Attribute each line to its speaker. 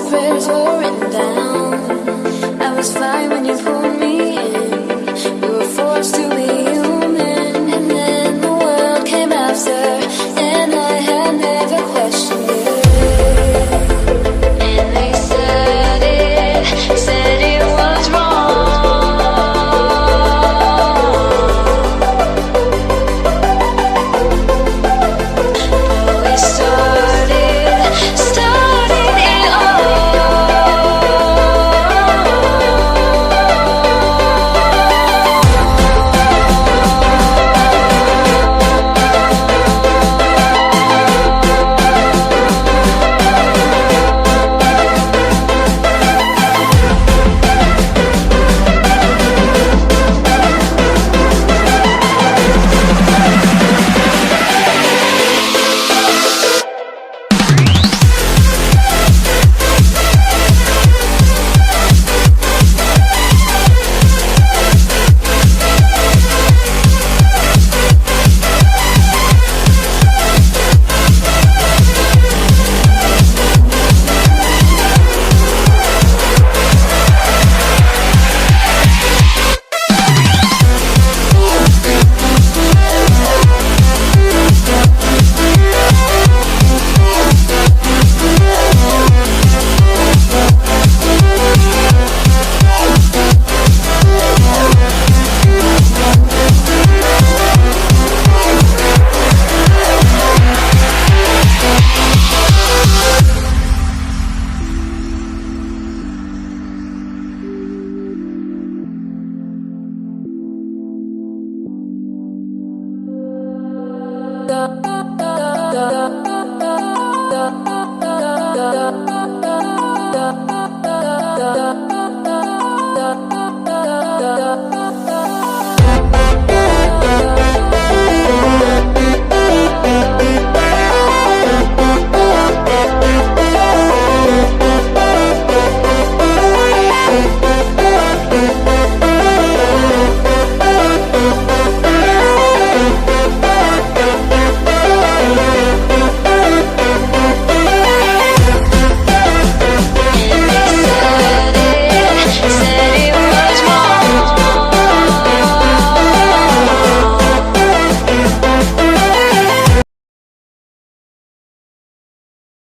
Speaker 1: prayers were written down. I was fine when you pulled me in. We were forced to be human, and then the world came after, and I had never questioned it. And they said it was wrong. But we started it da da da da da da da da